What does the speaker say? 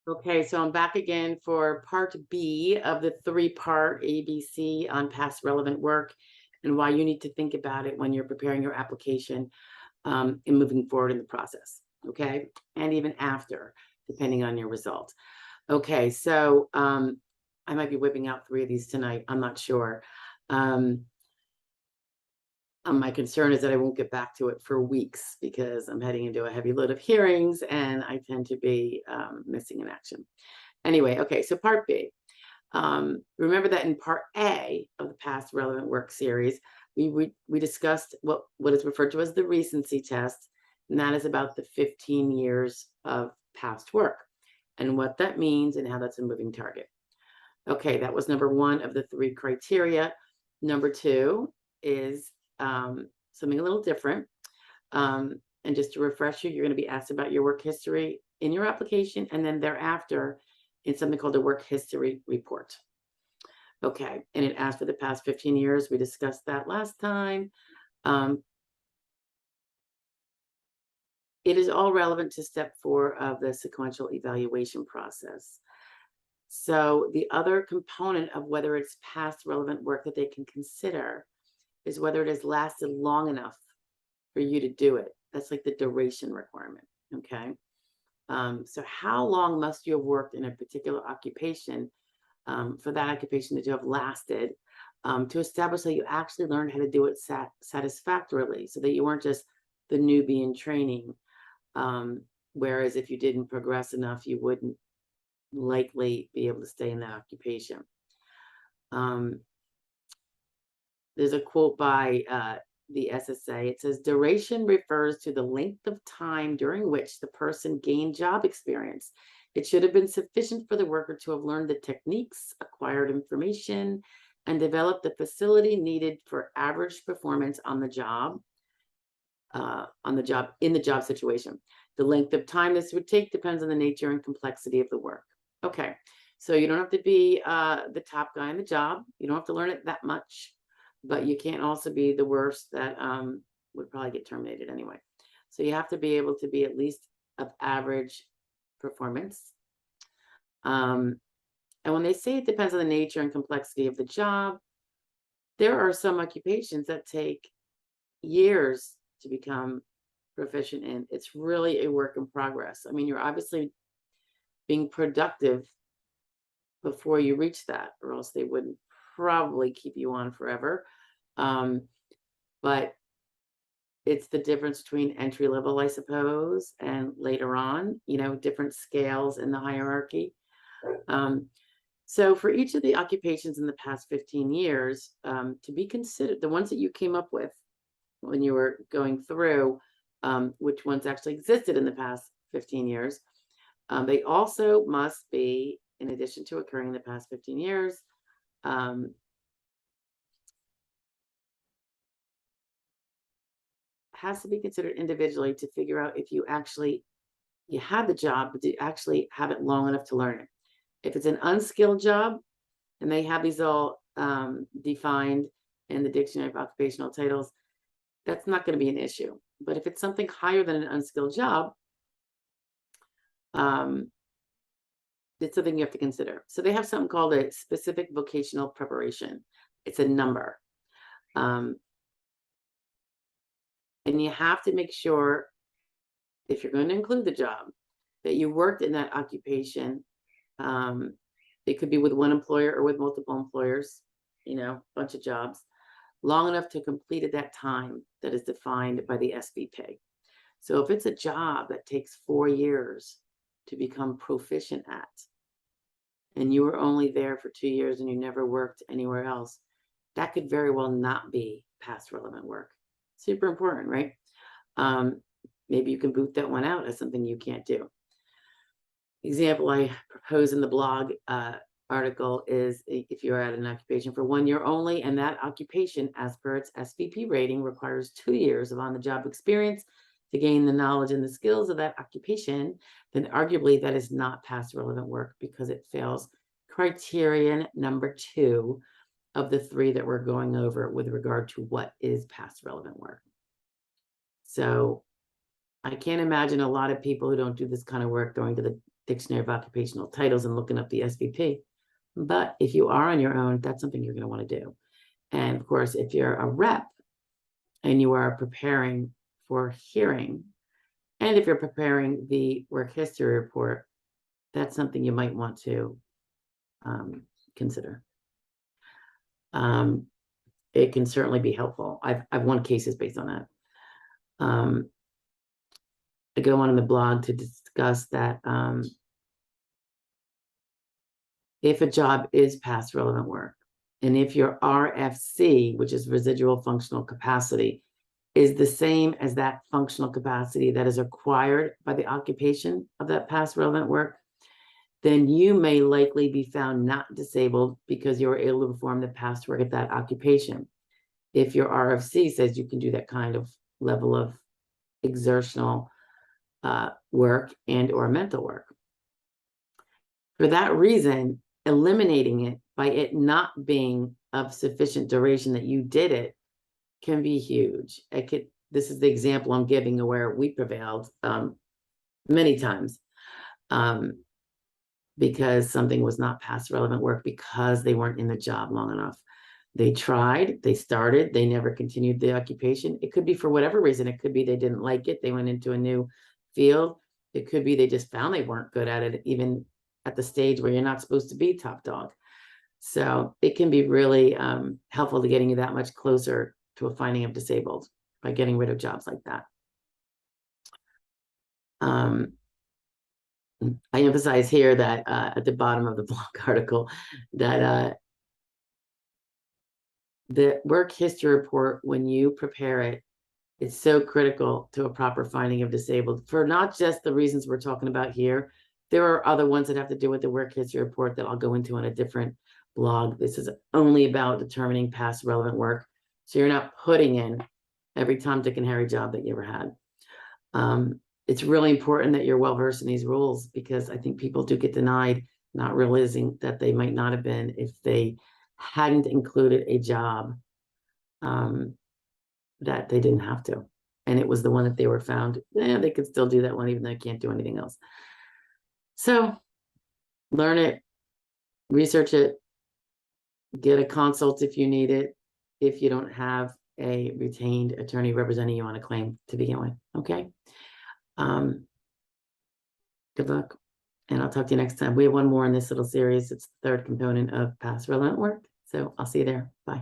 Okay, so I'm back again for part B of the three-part ABC on past relevant work and why you need to think about it when you're preparing your application and moving forward in the process. Okay, and even after, depending on your results. Okay, so I might be whipping out 3 of these tonight. I'm not sure. Um, my concern is that I won't get back to it for weeks because I'm heading into a heavy load of hearings and I tend to be missing in action. Anyway, okay, so part B. Remember that in part A of the past relevant work series, we discussed what is referred to as the recency test, and that is about the 15 years of past work and what that means and how that's a moving target. Okay, that was number 1 of the 3 criteria. Number 2 is something a little different. And just to refresh you, you're going to be asked about your work history in your application, and then thereafter in something called a work history report. Okay, and it asks for the past 15 years. We discussed that last time. It is all relevant to step 4 of the sequential evaluation process. So the other component of whether it's past relevant work that they can consider is whether it has lasted long enough for you to do it. That's like the duration requirement, okay? So how long must you have worked in a particular occupation for that occupation to have lasted to establish that you actually learned how to do it satisfactorily so that you weren't just the newbie in training. Whereas if you didn't progress enough, you wouldn't likely be able to stay in that occupation. There's a quote by the SSA. It says, duration refers to the length of time during which the person gained job experience. It should have been sufficient for the worker to have learned the techniques, acquired information, and developed the facility needed for average performance on the job, in the job situation. The length of time this would take depends on the nature and complexity of the work. Okay, so you don't have to be the top guy in the job. You don't have to learn it that much, but you can't also be the worst that would probably get terminated anyway. So you have to be able to be at least of average performance. And when they say it depends on the nature and complexity of the job, there are some occupations that take years to become proficient in. It's really a work in progress. I mean, you're obviously being productive before you reach that, or else they wouldn't probably keep you on forever. But it's the difference between entry level, I suppose, and later on, different scales in the hierarchy. So for each of the occupations in the past 15 years, to be considered, the ones that you came up with when you were going through which ones actually existed in the past 15 years, they also must be, in addition to occurring in the past 15 years, has to be considered individually to figure out if you have the job, but do you actually have it long enough to learn it. If it's an unskilled job, and they have these all defined in the Dictionary of Occupational Titles, that's not going to be an issue. But if it's something higher than an unskilled job, it's something you have to consider. So they have something called a specific vocational preparation. It's a number. And you have to make sure, if you're going to include the job, that you worked in that occupation. It could be with one employer or with multiple employers, a bunch of jobs, long enough to complete at that time that is defined by the SVP. So if it's a job that takes 4 years to become proficient at, and you were only there for 2 years and you never worked anywhere else, that could very well not be past relevant work. Super important, right? Maybe you can boot that one out as something you can't do. Example I propose in the blog article is if you're at an occupation for 1 year only, and that occupation, as per its SVP rating, requires 2 years of on-the-job experience to gain the knowledge and the skills of that occupation, then arguably that is not past relevant work because it fails criterion number 2 of the 3 that we're going over with regard to what is past relevant work. So I can't imagine a lot of people who don't do this kind of work going to the Dictionary of Occupational Titles and looking up the SVP. But if you are on your own, that's something you're going to want to do. And of course, if you're a rep and you are preparing for hearing, and if you're preparing the work history report, that's something you might want to consider. It can certainly be helpful. I've won cases based on that. I go on in the blog to discuss that if a job is past relevant work, and if your RFC, which is residual functional capacity, is the same as that functional capacity that is acquired by the occupation of that past relevant work, then you may likely be found not disabled because you were able to perform the past work at that occupation. If your RFC says you can do that kind of level of exertional work and or mental work. For that reason, eliminating it by it not being of sufficient duration that you did it can be huge. This is the example I'm giving where we prevailed many times because something was not past relevant work because they weren't in the job long enough. They tried, they started, they never continued the occupation. It could be for whatever reason. It could be they didn't like it. They went into a new field. It could be they just found they weren't good at it, even at the stage where you're not supposed to be top dog. So it can be really helpful to getting you that much closer to a finding of disabled by getting rid of jobs like that. I emphasize here that at the bottom of the blog article that the work history report, when you prepare it, it's so critical to a proper finding of disabled for not just the reasons we're talking about here. There are other ones that have to do with the work history report that I'll go into on a different blog. This is only about determining past relevant work. So you're not putting in every Tom, Dick, and Harry job that you ever had. It's really important that you're well-versed in these rules because I think people do get denied not realizing that they might not have been if they hadn't included a job that they didn't have to. And it was the one that they were found, they could still do that one even though they can't do anything else. So learn it, research it, get a consult if you need it, if you don't have a retained attorney representing you on a claim to begin with, okay? Good luck, and I'll talk to you next time. We have one more in this little series. It's the third component of past relevant work. So I'll see you there. Bye.